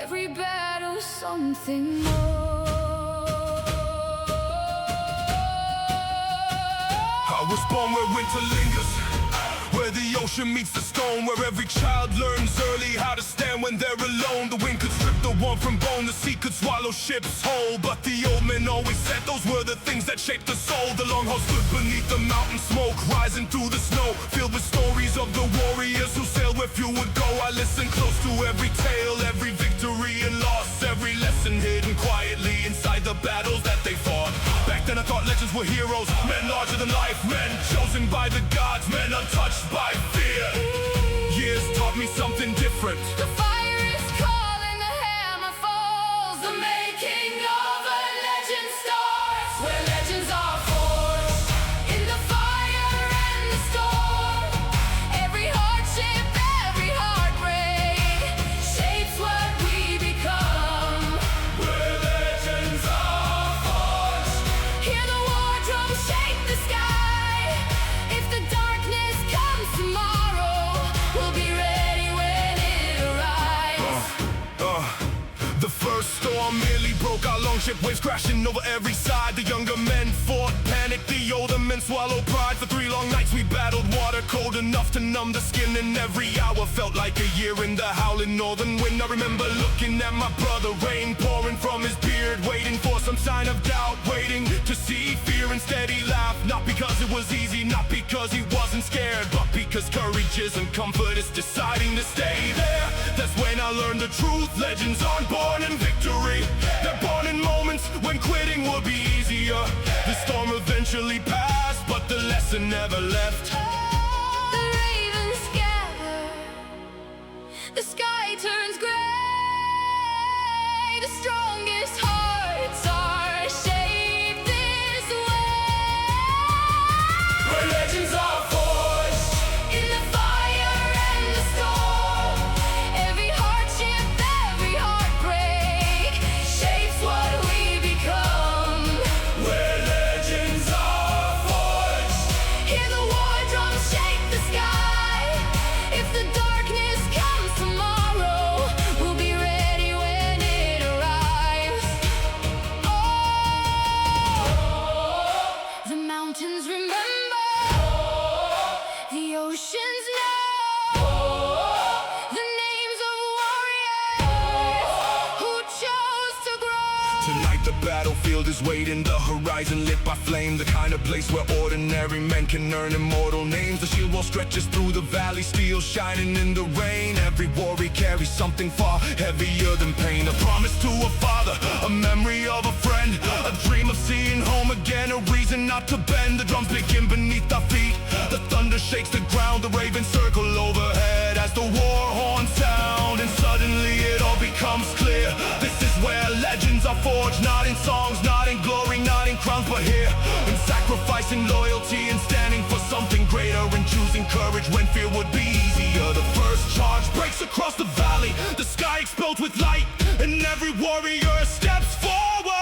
every battle something more. I was born where winter lingers, where the ocean meets the stone, where every child learns early how to stand when they're alone. The wind could strip the one from bone, the sea could swallow ships whole, but the old men always said those were the things that shaped the soul. The long haul stood beneath the mountain smoke, rising through the snow, filled with stories of the warriors who sailed where few would go. I listened close to every tale, every victory and loss, every lesson hidden quietly inside the battles that they fought. Back then I thought legends were heroes, men larger than life, men chosen by the gods, men untouched by fear. Years taught me something different. The fire is calling, the hammer falls, the making of a legend starts, where legends are forged in the fire and the storm. Every hardship, every heartbreak shapes what we become, Where legends are forged. hear the war drums shake the sky. If the darkness comes tomorrow, we'll be ready when it arrives. The first storm merely broke our longship, waves crashing over every side. The younger men fought, panicked, the older men swallowed pride. For 3 long nights we battled water cold enough to numb the skin, and every hour felt like a year in the howling northern wind. I remember looking at my brother, rain pouring from his beard, waiting for some sign of doubt, waiting to see fear. Instead he laughed, not because it was easy, not because he wasn't scared, but because courage isn't comfort, it's deciding to stay there. That's when I learned the truth, legends aren't born in victory, they're born in moments when quitting would be easier. The storm eventually passed, but the lesson never left. The ravens gather, the sky turns gray, the strongest hearts are shaped this way. Where legends are forged. In the fire and the storm, every hardship, every heartbreak shapes what we become. Where legends are forged. Hear the war drums shake the sky. If the darkness comes tomorrow, we'll be ready when it arrives. Oh, the mountains remember, the oceans know the names of warriors who chose to grow. Tonight the battlefield is waiting, the horizon lit by flame, the kind of place where ordinary men can earn immortal names. The shield wall stretches through the valley, steel shining in the rain. Every warrior carries something far heavier than pain. A promise to a father, a memory of a friend, a dream of seeing home again, a reason not to bend. The drums begin beneath our feet, the thunder shakes the ground, the ravens circle overhead as the war horns sound, and suddenly it all becomes clear. This is where legends are forged, not in songs, not in glory, not in crowns, but here in sacrificing loyalty and standing for something greater, and choosing courage when fear would be easier. The first charge breaks across the valley, the sky explodes with light, and every warrior steps forward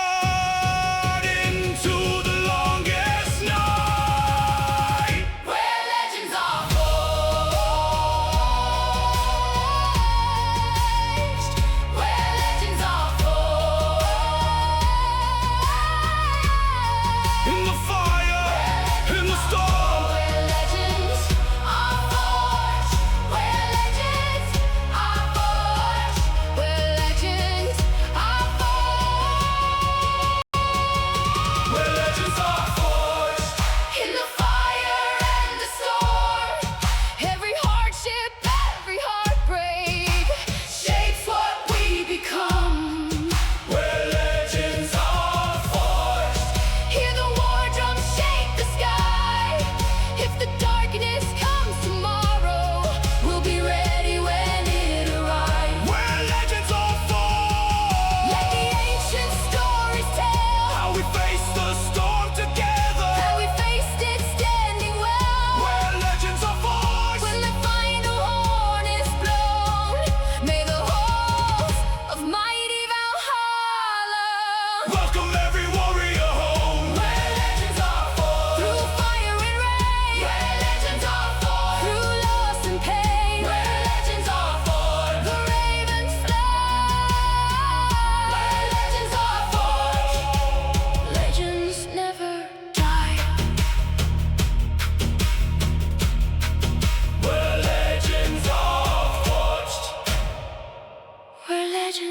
into the longest night. Where legends are forged, where legends are forged. In the fire, in the storm, Where legends are forged, where legends are forged, where legends are forged.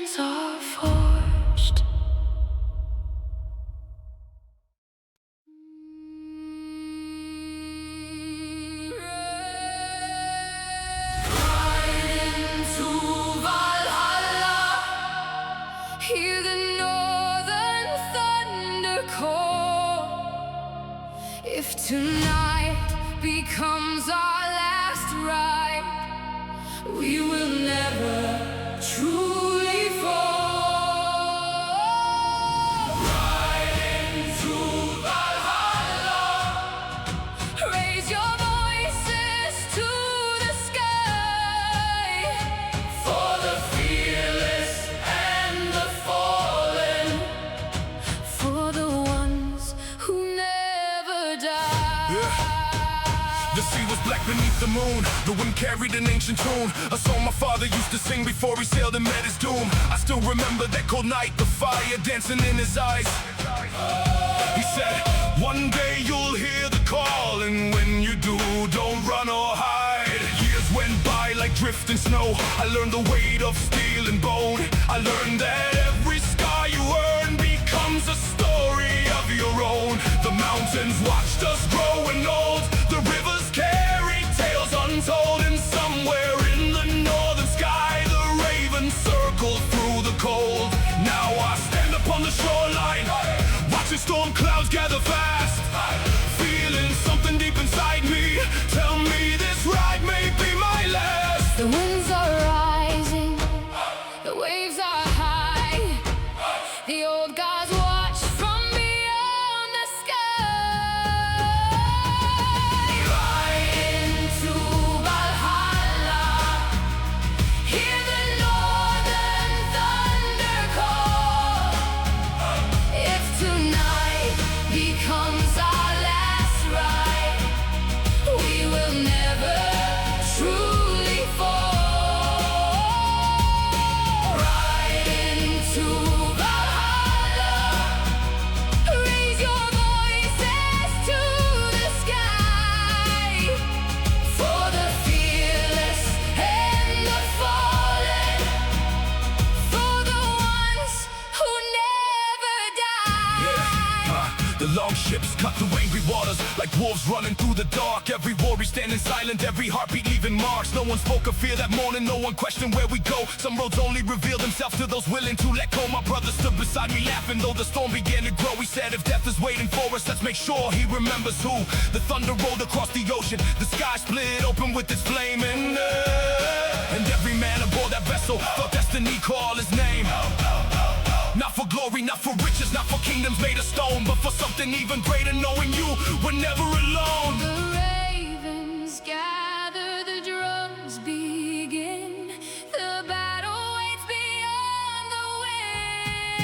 legends are forged. Ride into Valhalla, hear the northern thunder call. If tonight becomes our last ride, we will never truly fall. Ride into Valhalla, raise your voices to the sky, for the fearless and the fallen, for the ones who never die. The sea was black beneath the moon. The wind carried an ancient tune, a song my father used to sing before he sailed and met his doom. I still remember that cold night, the fire dancing in his eyes. He said, one day you'll hear the call, and when you do, don't run or hide. Years went by like drifting snow. I learned the weight of steel and bone. I learned that every scar you earn becomes a story of your own. The mountains watched us growing old. The rivers carried tales untold. And somewhere in the northern sky, the ravens circle through the cold. Now I stand upon the shoreline, watching storm clouds gather fast, feeling something deep inside me. Tell me this ride may be my last. The winds are rising, the waves are high. The old gods watch from beyond the sky. Ride into Valhalla, hear the northern thunder call. If tonight becomes our last ride, we will never truly fall. Ride into Valhalla, raise your voices to the sky, for the fearless and the fallen, for the ones who never die. The longships cut through angry waters like wolves running through the dark. Every warrior standing silent, every heartbeat leaving marks. No one spoke of fear that morning, no one questioned where we go. Some roads only reveal themselves to those willing to let go. My brother stood beside me laughing, though the storm began to grow. He said, if death is waiting for us, let's make sure he remembers who. The thunder rolled across the ocean, the sky split open with its flaming, and every man aboard that vessel felt destiny call his name. Not for glory, not for riches, not for kingdoms made of stone, but for something even greater, knowing you were never alone. The ravens gather, the drums begin, the battle waits beyond the wind.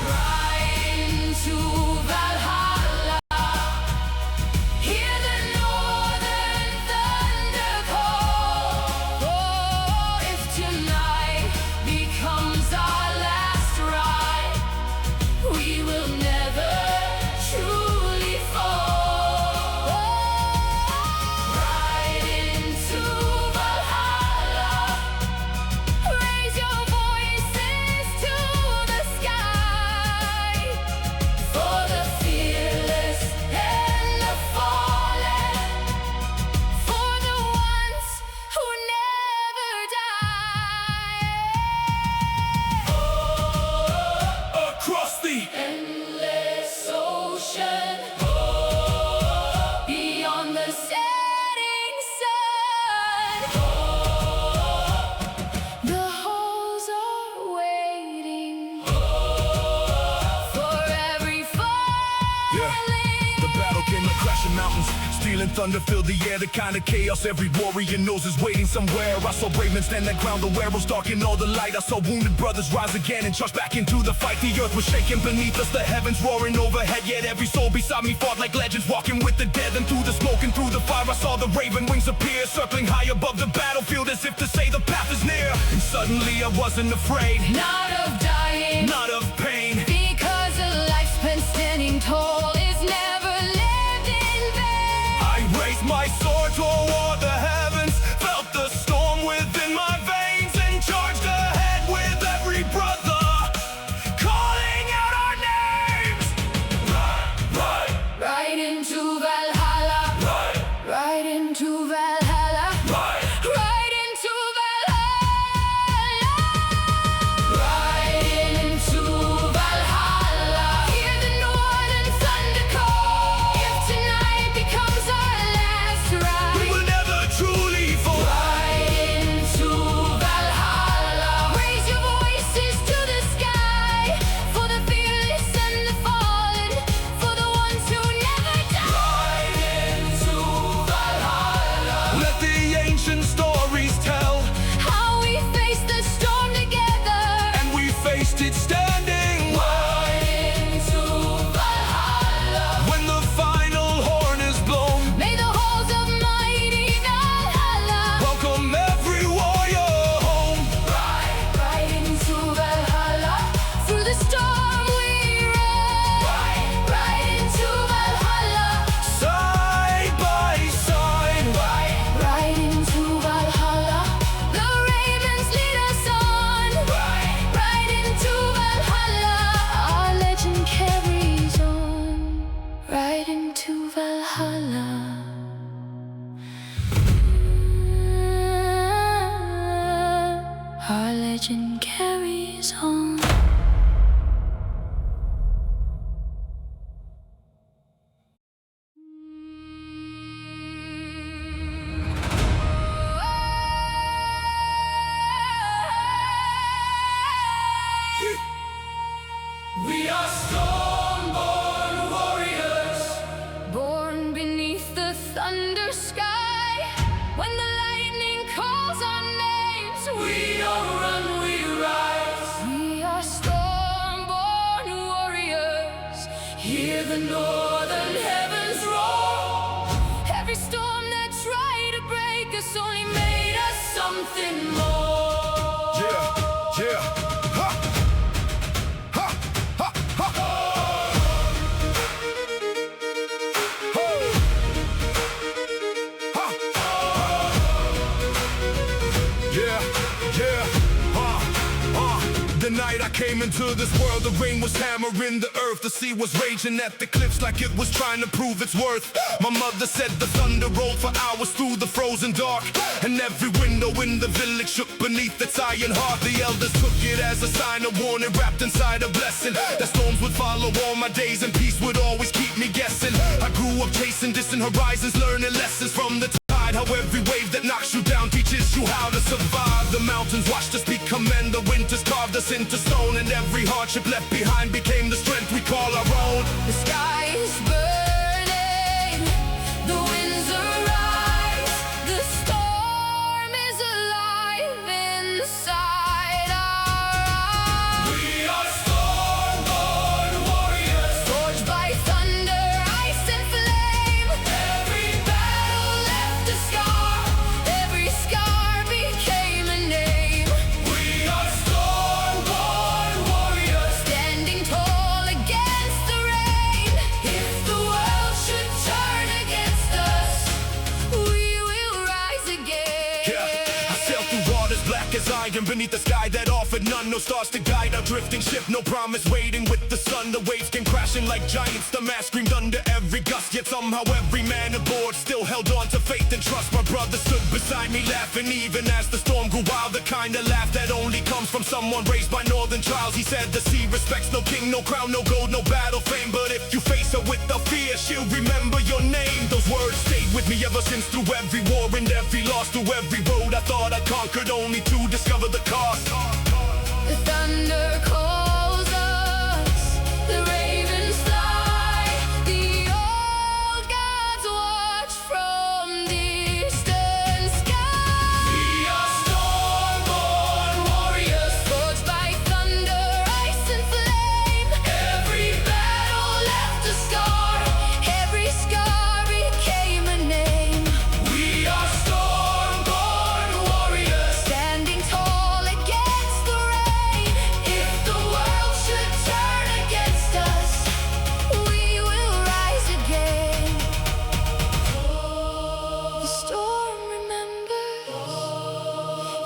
Ride into Valhalla, hear the northern thunder call. Oh, if tonight becomes our last ride, we will never truly fall. Ride into Valhalla, raise your voices to the sky, for the fearless and the fallen, for the ones who never die. Across the Endless ocean, beyond the setting sun, the holes are waiting for every falling. The battle came like crashing mountains, steel and thunder filled the air. The kind of chaos every warrior knows is waiting somewhere. I saw brave men stand that ground, the arrows darkened all the light. I saw wounded brothers rise again and charge back into the fight. The earth was shaking beneath us, the heavens roaring overhead. Yet every soul beside me fought like legends, walking with the dead. And through the smoke and through the fire, I saw the raven wings appear, circling high above the battlefield as if to say the path is near. And suddenly I wasn't afraid, Not of dying, not of pain. because a life spent standing tall is never lived in vain. I raised my sword toward the heavens, felt the storm within my veins, and charged ahead. our legend carries on. We are storm-born warriors, Born beneath the thunder sky. When the lightning calls our names, we don't run, we rise. we are storm-born warriors. Hear the northern heavens roar. Every storm that tried to break us only made us Something more. Yeah, yeah. Ha! Ha! Ha! Ha! Ho! Ha! Yeah, yeah. The night I came into this world, the rain was hammering the earth. The sea was raging at the cliffs like it was trying to prove its worth. My mother said the thunder rolled for hours through the frozen dark, and every window in the village shook beneath its iron heart. The elders took it as a sign of warning, wrapped inside a blessing. That storms would follow all my days, and peace would always keep me guessing. I grew up chasing distant horizons, learning lessons from the tide. How every wave that knocks you down teaches you how to survive. The mountains watched us become men, the winters carved us into stone, and every hardship left behind became the strength we call our own. the sky is burning, the winds arise, the storm is alive inside our eyes. We are storm-born warriors, Forged by thunder, ice and flame. Every battle left a scar, every scar became a name. we are storm-born warriors. Standing tall against the rain. If the world should turn against us, we will rise again. Yeah, I sailed through waters black as iron, beneath the sky that offered none. No stars to guide our drifting ship, no promise waiting with the sun. The waves came crashing like giants, the mass screamed under every gust. Yet somehow every man aboard still held on to faith and trust. My brother stood beside me laughing even as the storm grew wild. The kind of laugh that only comes from someone raised by northern trials. He said the sea respects no king, no crown, no gold, no battle fame, but if you face her with the fear, she'll remember your name. Those words stayed with me ever since, through every war and every loss, through every road I thought I conquered, only to discover the cost. The thunder calls us, the ravens fly, the old gods watch from distant skies. We are storm-born warriors, Forged by thunder, ice and flame. every Battle left a scar, every scar became a name. we are storm-born warriors. Standing tall against the rain. If the world should turn against us, we will rise again. The storm remembers,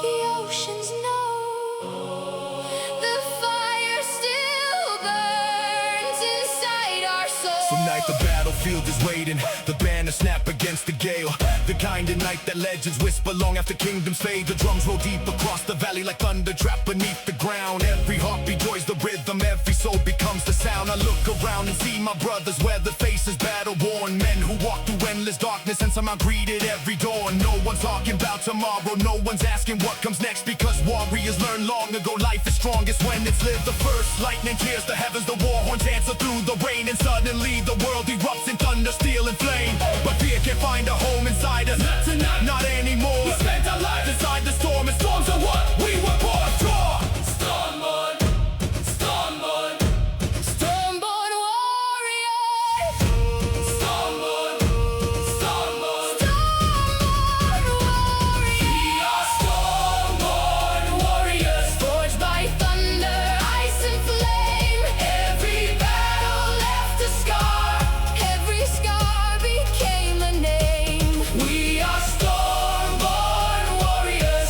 the oceans know, the fire still burns inside our souls. Tonight the battlefield is waiting, the banner snap against the gale. The kind of night that legends whisper long after kingdoms fade. The drums roll deep across the valley like thunder trapped beneath the ground. Every heartbeat joins the rhythm, every soul becomes the sound. I look around and see my brothers, weathered faces, battle-worn men who walk through endless darkness and somehow greeted every dawn. No one's talking about tomorrow, no one's asking what comes next, because warriors learned long ago life is strongest when it's lived. The first lightning tears the heavens, the war horns answer through the rain, and suddenly the world erupts in thunder, steel, and flame. But fear can't find a home inside us. Not tonight, not anymore. We spent our lives inside the storm, and storms are what we were born for. Stormborn, stormborn, Stormborn warriors, stormborn, stormborn. stormborn warriors. We are stormborn warriors. Forged by thunder, ice and flame. Every battle left a scar, every scar became a name. We are stormborn warriors.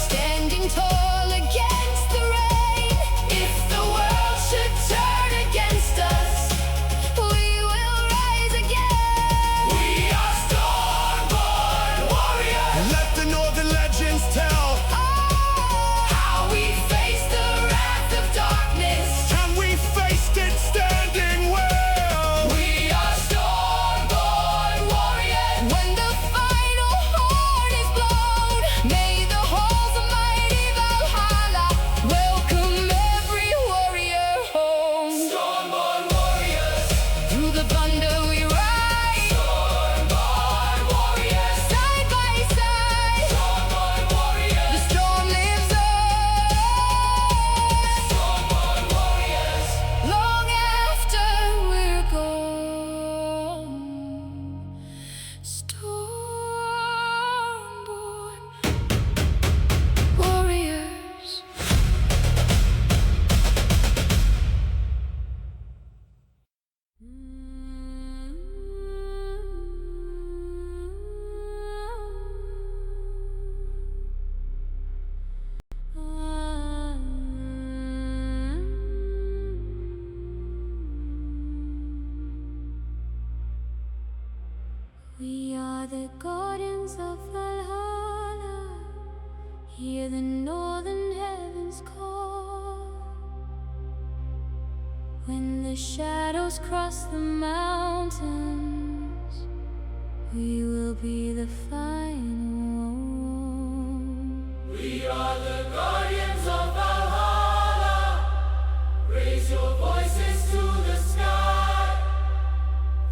When the shadows cross the mountains, we will be the final. We are the guardians of Valhalla. Raise your voices to the sky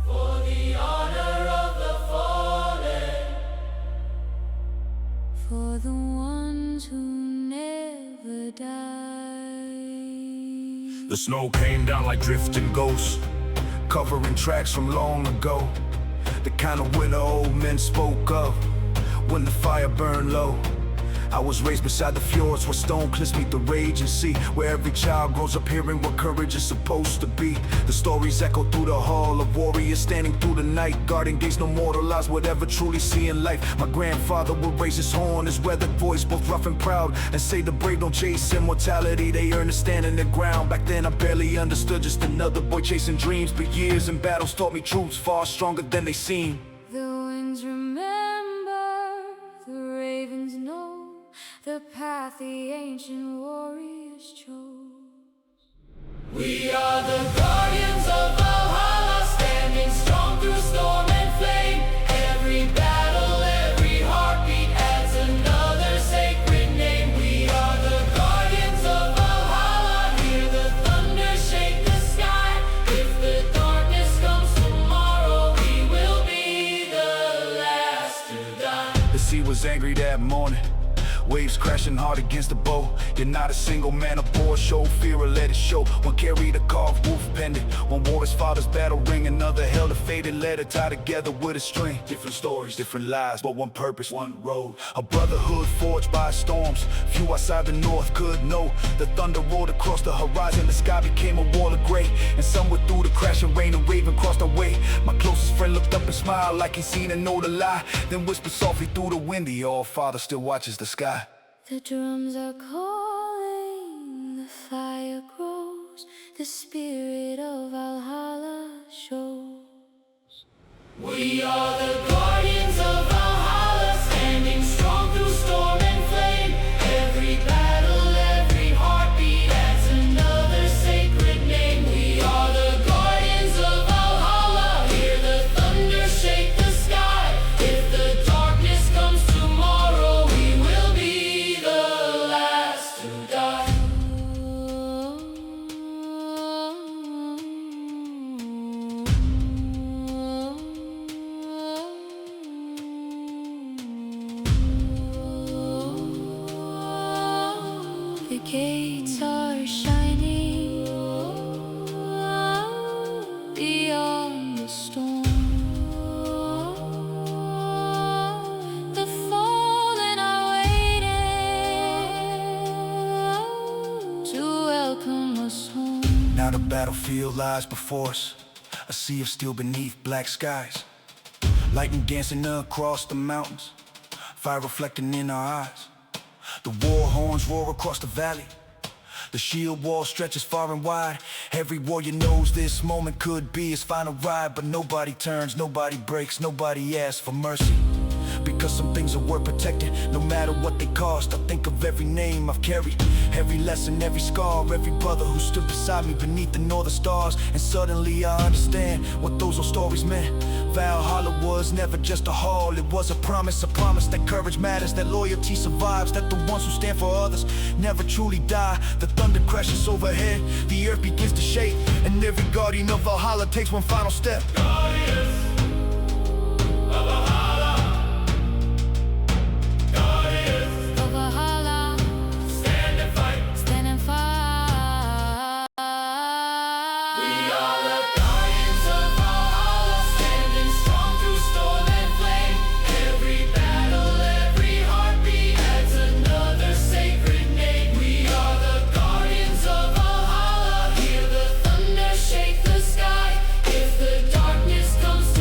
for the honor of the fallen, for the ones who never die. The snow came down like drifting ghosts, covering tracks from long ago. The kind of winter old men spoke of when the fire burned low. I was raised beside the fjords where stone cliffs meet the raging sea, where every child grows up hearing what courage is supposed to be. The stories echo through the hall of warriors standing through the night, guarding gates no mortal eyes would ever truly see in life. My grandfather would raise his horn, his weathered voice both rough and proud, and say the brave don't chase immortality, they earn a stand in the ground. Back then I barely understood, just another boy chasing dreams, but years in battles taught me truths far stronger than they seem. The winds remember, the ravens know the path the ancient warriors chose. we are the guardians of Valhalla, standing strong through storm and flame. Every battle, every heartbeat adds another sacred name. We are the guardians of Valhalla, hear the thunder shake the sky. If the darkness comes tomorrow, we will be the last to die. The sea was angry that morning, waves crashing hard against the bow. You're not a single man aboard, show fear or let it show. One carried a carved wolf pendant, one wore his father's battle ring, another held a faded letter tied together with a string. Different stories, different lives, but one purpose, one road. A brotherhood forged by storms, few outside the north could know. The thunder roared across the horizon, the sky became a wall of gray, and somewhere through the crashing rain a raven crossed our way. My closest friend looked up and smiled like he seen and know the lie, then whispered softly through the wind, the All-Father still watches the sky. The drums are calling, the fire grows, the spirit of Valhalla shows. We are the guardians of Valhalla, standing strong through storm and flame. Every battle, every heartbeat adds another sacred name. We are the guardians of Valhalla, hear the thunder shake the sky. If the darkness comes tomorrow, we will be the last to die. The gates are shining beyond the storm. The fallen are waiting to welcome us home. Now the battlefield lies before us, a sea of steel beneath black skies. Lightning dancing across the mountains, fire reflecting in our eyes. The war horns roar across the valley, the shield wall stretches far and wide. Every warrior knows this moment could be his final ride, but nobody turns, nobody breaks, nobody asks for mercy. Because some things are worth protecting, no matter what they cost. I think of every name I've carried, every lesson, every scar, every brother who stood beside me beneath the northern stars. And suddenly I understand what those old stories meant. Valhalla was never just a hall, it was a promise that courage matters, that loyalty survives, that the ones who stand for others never truly die. The thunder crashes overhead, the earth begins to shake, and every guardian of Valhalla takes one final step. Guardians of Valhalla, guardians Of Valhalla, stand and fight. stand and fight. We are the guardians of Valhalla, standing strong through storm and flame. Every battle, every heartbeat adds another sacred name. We are the guardians of Valhalla, hear the thunder shake the sky. If the darkness comes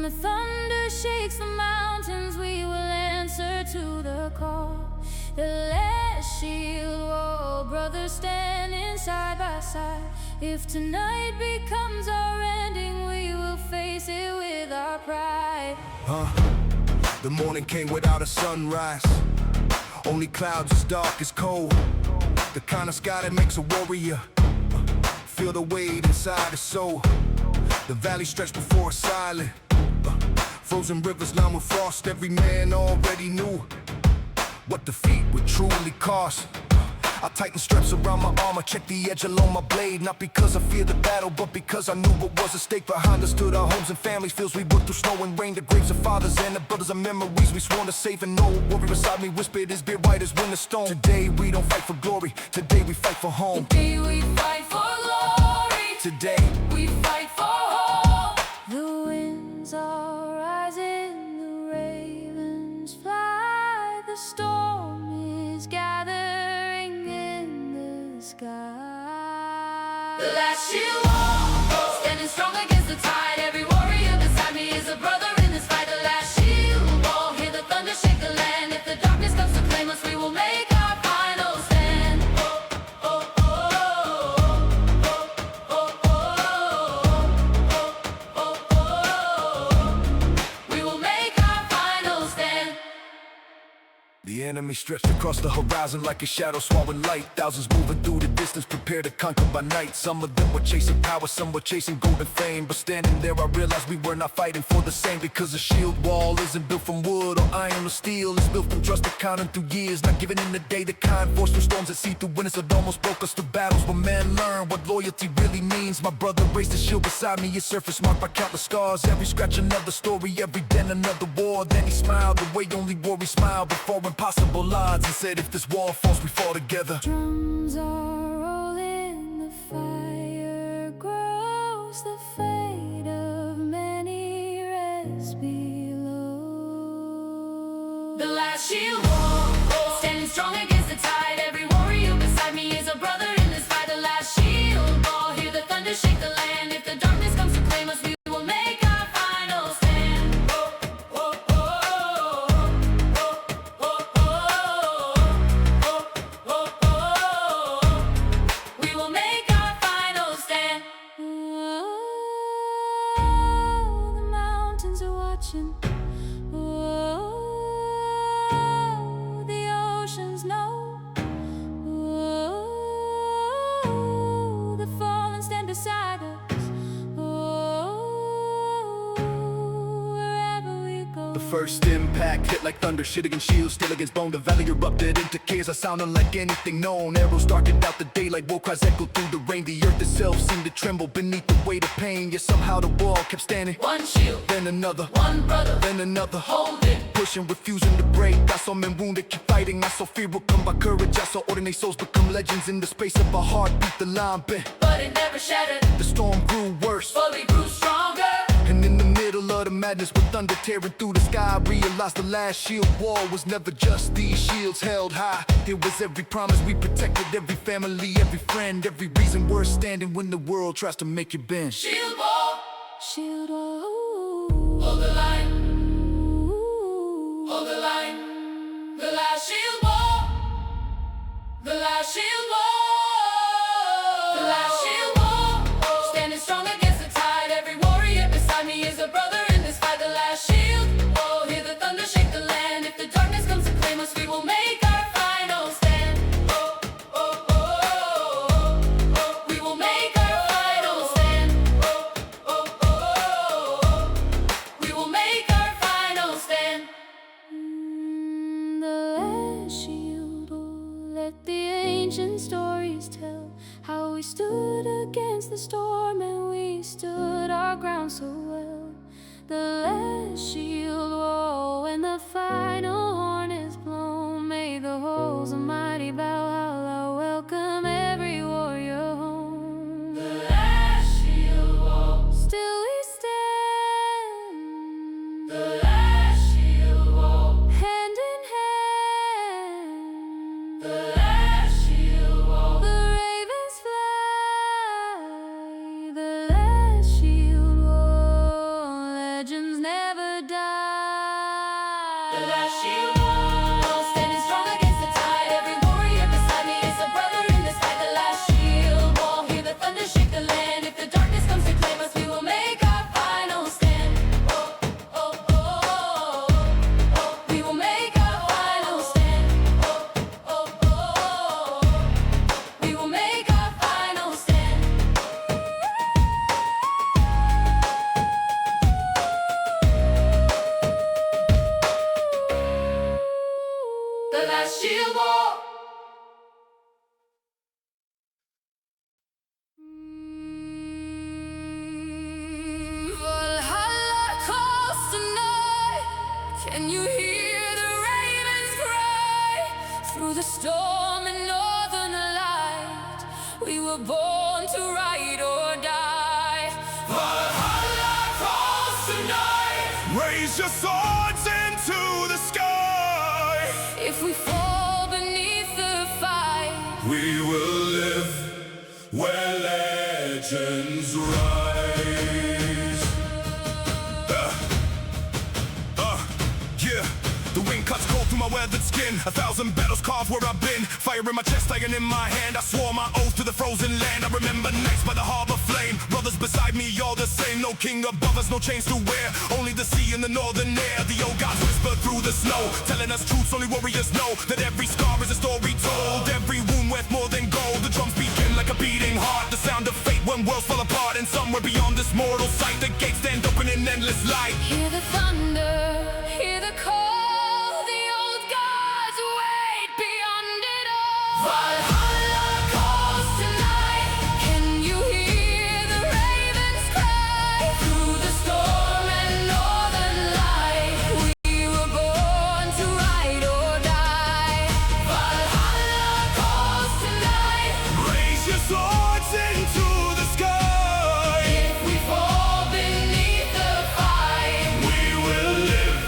the thunder shakes the mountains, we will answer to the call. The last shield wall, brothers standing side by side. If tonight becomes our ending, we will face it with our pride. The morning came without a sunrise, only clouds as dark as cold. The kind of sky that makes a warrior feel the weight inside his soul. The valley stretched before us silent, frozen rivers lined with frost. Every man already knew what defeat would truly cost. I tighten straps around my armor, check the edge along my blade. Not because I fear the battle, but because I knew what was at stake. Behind us stood our homes and families, fields we worked through snow and rain. The graves of fathers and the brothers of memories we sworn to save. And no warrior beside me whispered his beard white as winter stone. Today we don't fight for glory, today we fight for home. Today we fight for glory. Today we fight for home. The winds are rising, the ravens fly. The storm is gathering in the sky. The last shield wall, standing strong against the tide. Every warrior beside me is a brother in this fight. The last shield wall, hear the thunder shake the land. If the darkness comes to claim us, we will make our final stand. We will make our final stand. the enemy stretched across the horizon like a shadow swallowing light. Thousands moving through the distance, prepared to conquer by night. Some of them were chasing power, some were chasing golden fame. But standing there I realized we were not fighting for the same. Because a shield wall isn't built from wood or iron or steel. It's built from trust that counted through years, not given in the day. The kind forced through storms that see through winters that almost broke us through battles. But man learned what loyalty really means. My brother raised the shield beside me, his surface marked by countless scars. Every scratch another story, every dent another war. Then he smiled the way only warriors smile before impossible odds, and said if this wall falls we fall together. Drums are rolling, the fire grows, the fate of many rests below. The last shield wall, standing strong against the tide. Every warrior beside me is a brother in this fight. The last shield wall, hear the thunder shake the land. If the darkness comes to claim us, we will make our final stand. We will make our final stand. Oh, the mountains are watching. Oh, the oceans know. Oh, the fallen stand beside us. Oh, wherever we go. The first impact hit like thunder, shit against shield, still against bone. The valley erupted into chaos, I sound unlike anything known. Arrows darkened out the daylight, war cries echoed through the rain. The earth itself seemed to tremble beneath the weight of pain. Yet somehow the wall kept standing. One shield, Then another, one brother, then another. hold it. Pushing, refusing to break. I saw men wounded, keep fighting. I saw fear will come by courage. I saw ordinary souls become legends. In the space of a heartbeat, the line bent. But it never shattered, The storm grew worse, but we grew stronger. and in the middle of the madness, with thunder tearing through the sky, I realized the last shield wall was never just these shields held high. It was every promise we protected, every family, every friend, every reason we're standing when the world tries to make you bend. Shield wall, shield wall, hold the line, hold the line. The last shield wall, the last shield wall, the last shield wall, standing strong against the tide. Every warrior beside me is a brother in this fight. The last shield wall, hear the thunder shake the land. If the darkness comes to claim us, we will make our final stand. We will make our final stand. We will make our final stand. The last shield wall, let the ancient stories tell how we stood against the storm and we stood our ground so well. The last shield wall, when the final horn is blown, may the halls of mighty Valhalla welcome every warrior home. The last shield wall, still we stand. The last shield wall, hand in hand. The last shield wall, the ravens fly. The last shield wall, legends never storm and northern light. We were born to ride or die. Valhalla calls tonight. Raise your swords into the sky. If we fall beneath the fight, We will live where legends rise. Yeah. The wind cuts cold through my weathered skin. 1,000 battles carved where I've been. Fire in my chest, iron in my hand. I swore my oath to the frozen land. I remember nights by the harbor flame. Brothers beside me, all the same. No king above us, no chains to wear. Only the sea and the northern air. The old gods whisper through the snow, telling us truths only warriors know. That every scar is a story told. Every wound worth more than gold. The drums begin like a beating heart. The sound of fate when worlds fall apart. And somewhere beyond this mortal sight, the gates stand open in endless light. hear the thunder, hear the call. The old gods wait beyond it all. Valhalla calls tonight. Can you hear the ravens cry? Through the storm and northern light. We were born to ride or die. Valhalla calls tonight. Raise your swords into the sky. If we fall beneath the fight, We will live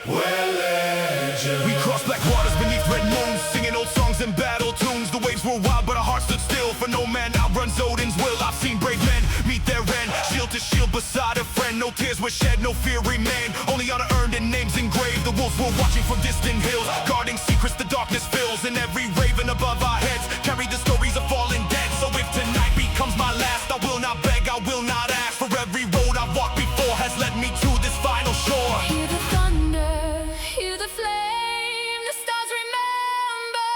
where legends. We crossed black waters beneath red moons, singing old songs and battle tunes. The waves were wild, but our hearts stood still. For no man outruns Odin's will. I've seen brave men meet their end, shield to shield beside a friend. No tears were shed, no fear remained. Only honor earned and names engraved. The wolves were watching from distant hills, guarding secrets the darkness fills. And every raven above our heads carried the stories of fallen dead. So if tonight becomes my last, I will not beg, I will not ask. For every road I've walked before has led me to this final shore. Hear the thunder, hear the flame. The stars remember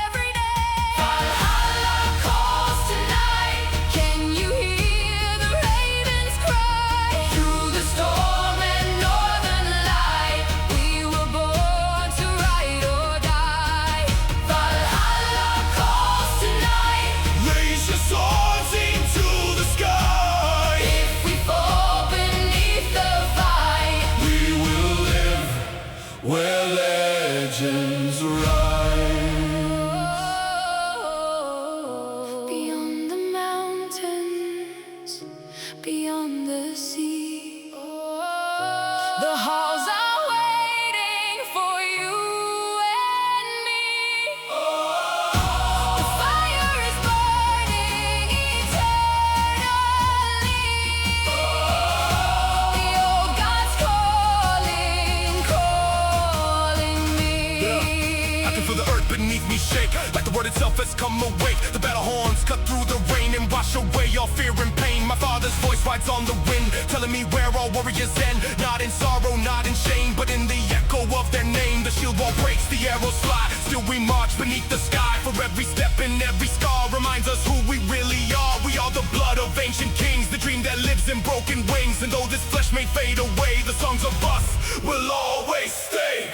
every day. Valhalla calls tonight. Can you hear the ravens cry? Through the storm and northern light. We were born to ride or die. Valhalla calls tonight. Raise your swords into the sky. If we fall beneath the fight, We will live where legends rise. Beyond the mountains, beyond the sea, the halls are waiting for you and me. The fire is burning eternally. The old gods calling, calling me. I can feel the earth beneath me shake, like the word itself has come awake. The battle horns cut through the rain and wash away all fear and pain. My father's voice rides on the wind, telling me where all warriors end. Not in sorrow, not in shame, but in the echo of their name. The shield wall breaks, the arrows fly, still we march beneath the sky. For every step and every scar reminds us who we really are. We are the blood of ancient kings, the dream that lives in broken wings. And though this flesh may fade away, the songs of us will always stay.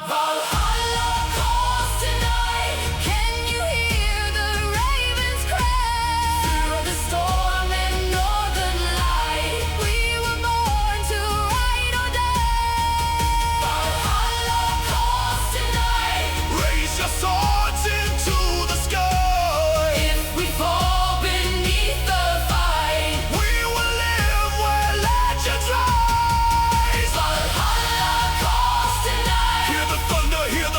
Valhalla calls tonight. Can you hear the ravens cry? Through the storm and northern light. We were born to ride or die. Valhalla calls tonight. Raise your swords into the sky. If we fall beneath the fight, We will live where legends rise. Valhalla calls tonight. Hear the thunder, hear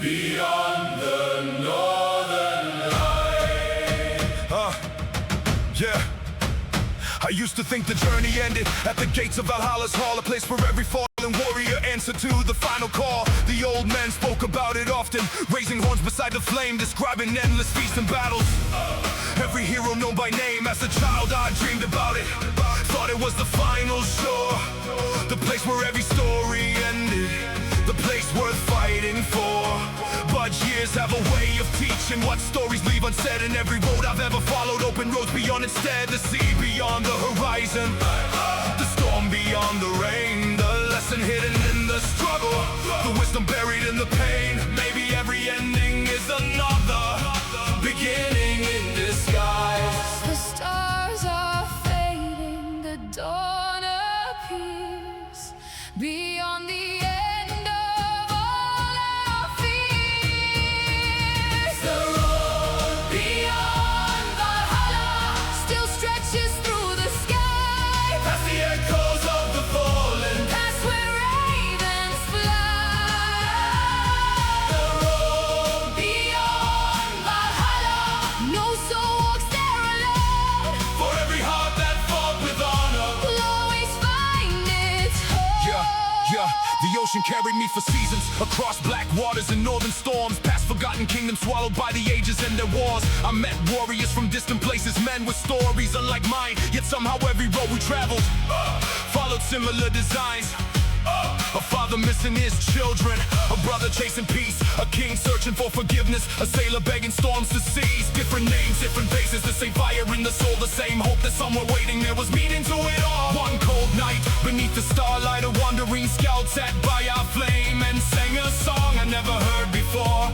beyond the northern light. Yeah. I used to think the journey ended at the gates of Valhalla's hall, a place where every fallen warrior answered to the final call. The old men spoke about it often, raising horns beside the flame, describing endless feasts and battles. Every hero known by name, as a child I dreamed about it. Thought it was the final shore, the place where every story ended, the place worth fighting for. But years have a way of teaching what stories leave unsaid, and every road I've ever followed open roads beyond instead. The sea beyond the horizon, the storm beyond the rain, the lesson hidden in the struggle, the wisdom buried in the pain. Maybe every ending is another beginning in disguise. The stars are fading, the dawn appears beyond the end of all our fears. The road Beyond Valhalla still stretches through the sky, past the echoes of the fallen. past where ravens fly. The road Beyond Valhalla, no soul walks there alone, for every heart that fought with honor. will always find its home. Yeah, the ocean carried me for seasons, across black waters and northern storms, past forgotten kingdoms swallowed by the ages and their wars. I met warriors from distant places, men with stories unlike mine, yet somehow every road we traveled followed similar designs. A father missing his children, a brother chasing peace, a king searching for forgiveness, a sailor begging storms to cease. Different names, different faces, the same fire in the soul, the same hope that somewhere waiting there was meaning to it all. One cold night, beneath the starlight, a wandering scout sat by our flame and sang a song I never heard before,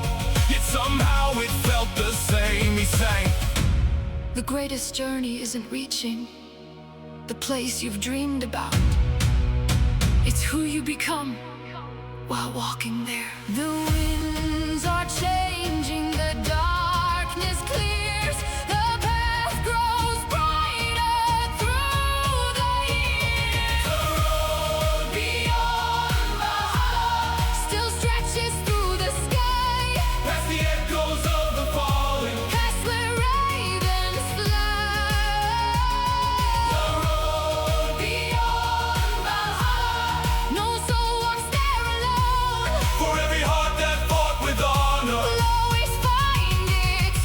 yet somehow it felt the same. He sang, The greatest journey isn't reaching the place you've dreamed about. It's who you become while walking there. The winds are changing, the darkness clears, the path grows brighter through the years. The road Beyond Valhalla still stretches through the sky, past the echoes of the fallen. past where ravens fly. The road Beyond Valhalla, no soul walks there alone, for every heart that fought with honor. will always find its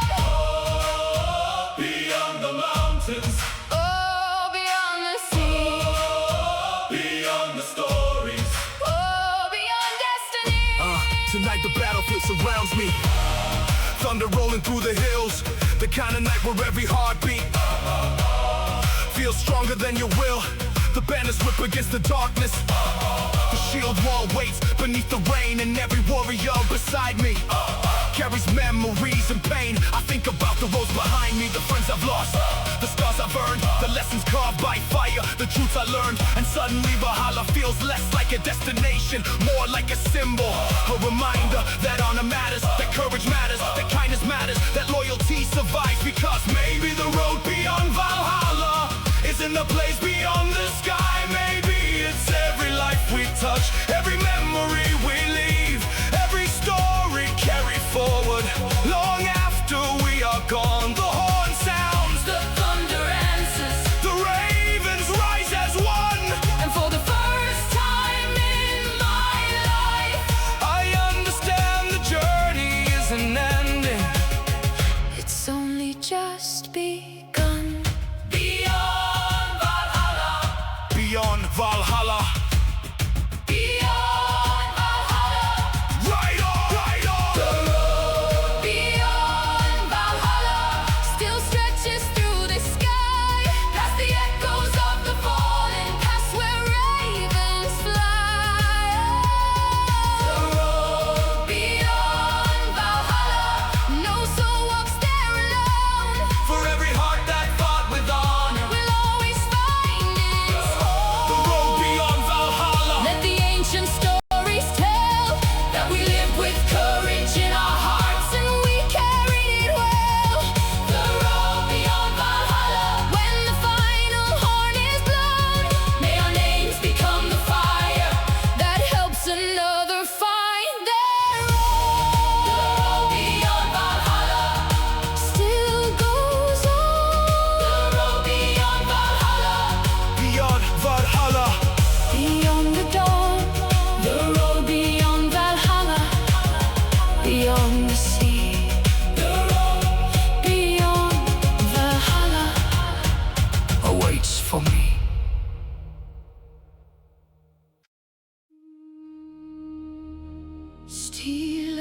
home. Beyond the mountains, Oh, beyond the sea, beyond the stories. oh, beyond destiny. tonight the battlefield surrounds me, thunder rolling through the hills, the kind of night where every heartbeat feels stronger than your will. The banners whip against the darkness, the shield wall waits beneath the rain, and every warrior beside me carries memories and pain. I think about the roads behind me, the friends I've lost, the scars I've earned, the lessons carved by fire, the truths I learned. And suddenly Valhalla feels less like a destination, more like a symbol, a reminder that honor matters, that courage matters, that kindness matters, that loyalty survives. Because maybe the road beyond Valhalla isn't the place beyond the sky. Maybe it's every life we touch, every memory we leave, every story carried forward long after we are gone. The horn sounds, The thunder answers, the ravens rise as one. and for the first time in my life, I understand the journey isn't ending, it's only just begun. Beyond Valhalla, beyond Valhalla. Beyond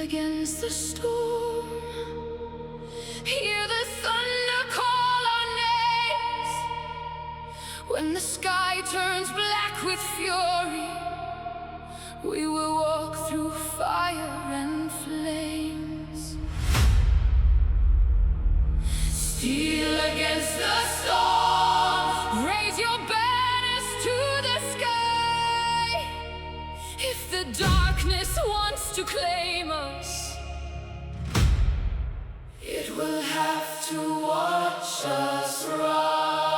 against the storm. Hear the thunder call our names. When the sky turns black with fury, we will walk through fire and flames. Steel against the storm, raise your banners to the sky. If the darkness wants to claim us, it will have to watch us rise.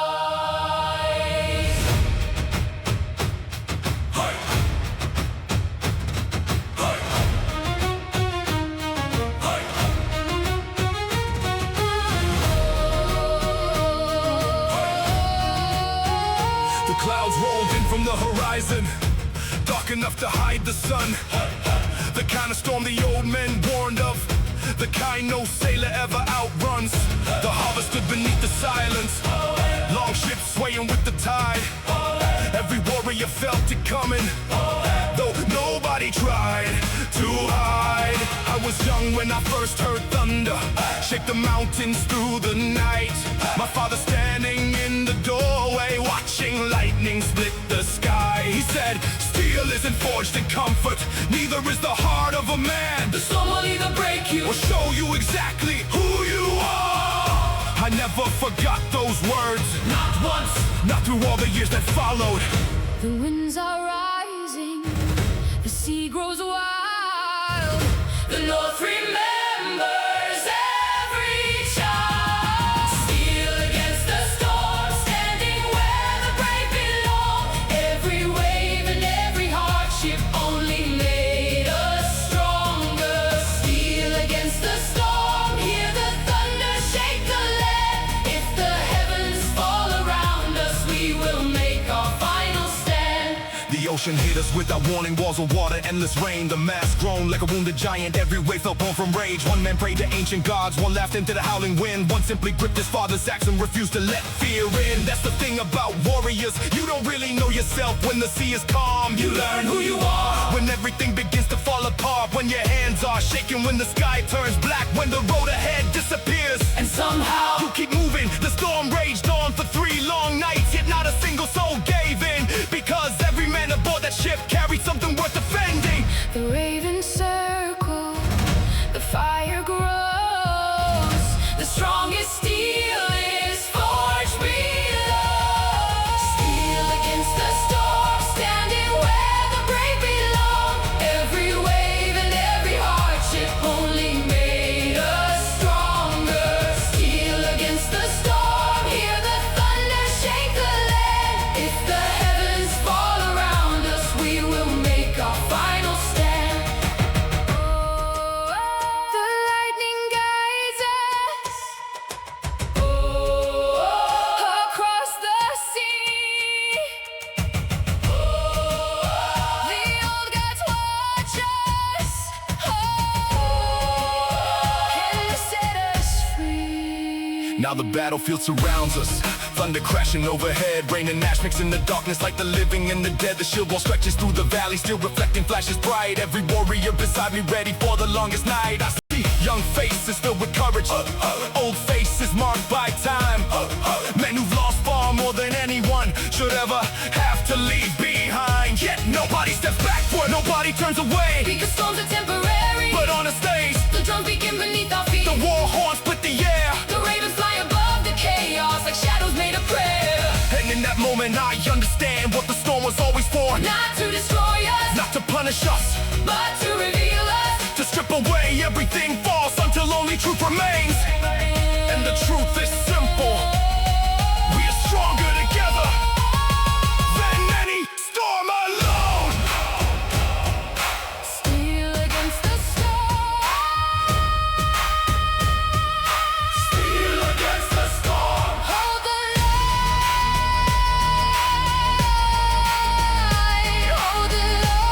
The clouds rolled in from the horizon, dark enough to hide the sun. The kind of storm the old men warned of, the kind no sailor ever outruns. The harbor stood beneath the silence, longships swaying with the tide. Every warrior felt it coming, though nobody tried to hide. I was young when I first heard thunder shake the mountains through the night. My father standing in the doorway, watching lightning split the sky. He said, steel isn't forged in comfort, neither is the heart of a man. The storm will either break you Or show you exactly who you are. I never forgot those words, not once. not through all the years that followed. The winds are rising, the sea grows wild. The North remembers every child. Steel against the storm, standing where the brave belong. Every wave and every hardship only made us stronger. Steel against the storm, hear the thunder shake the land. If the heavens fall around us, we will make our final stand. The ocean hit us without warning, walls of water, endless rain. The mass groaned like a wounded giant, every wave felt born from rage. One man prayed to ancient gods, one laughed into the howling wind. One simply gripped his father's axe and refused to let fear in. That's the thing about warriors, you don't really know yourself. When the sea is calm, you learn who you are. When everything begins to fall apart, when your hands are shaking, when the sky turns black, when the road ahead disappears, And somehow you keep moving. The storm raged on for 3 long nights, yet not a single soul gave in, because every man aboard that ship carried something worth defending. The ravens circle, the fire grows. the strongest steel is forged below. Steel against the storm, standing where the brave belong. Every wave and every hardship only made us stronger. Steel against the storm, hear the thunder shake the land. If the heavens fall around us, we will make our final stand. The lightning guides us across the sea. The old gods watch us and set us free. Now the battlefield surrounds us, thunder crashing overhead, rain and ash mix in the darkness like the living and the dead. The shield wall stretches through the valley, still reflecting flashes bright. Every warrior beside me ready for the longest night. I see young faces filled with courage, old faces marked by time. Men who've lost far more than anyone should ever have to leave behind. Yet nobody steps backward, nobody turns away. Because storms are temporary, But on a stage, the drums begin beneath our feet. the war horns split the air. The ravens fly above the chaos like shadows made of prayer. And in that moment I understand what the storm was always for. Not to destroy us, Not to punish us, but to reveal us. to strip away everything false until only truth remains. And the truth is simple, we are stronger together than any storm alone. Steel against the storm. Steel against the storm. Hold the line. Hold the line.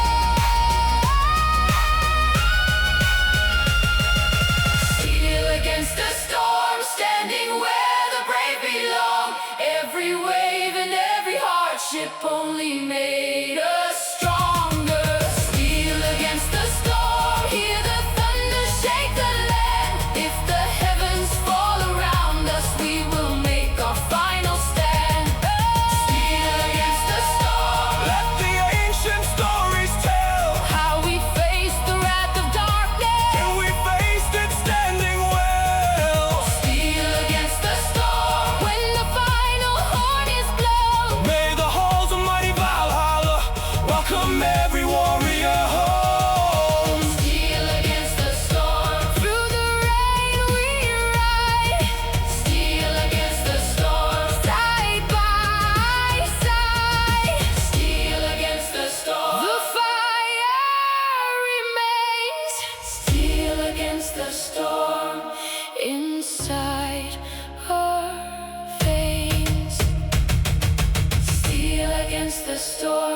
the storm inside our veins. Steel against the storm.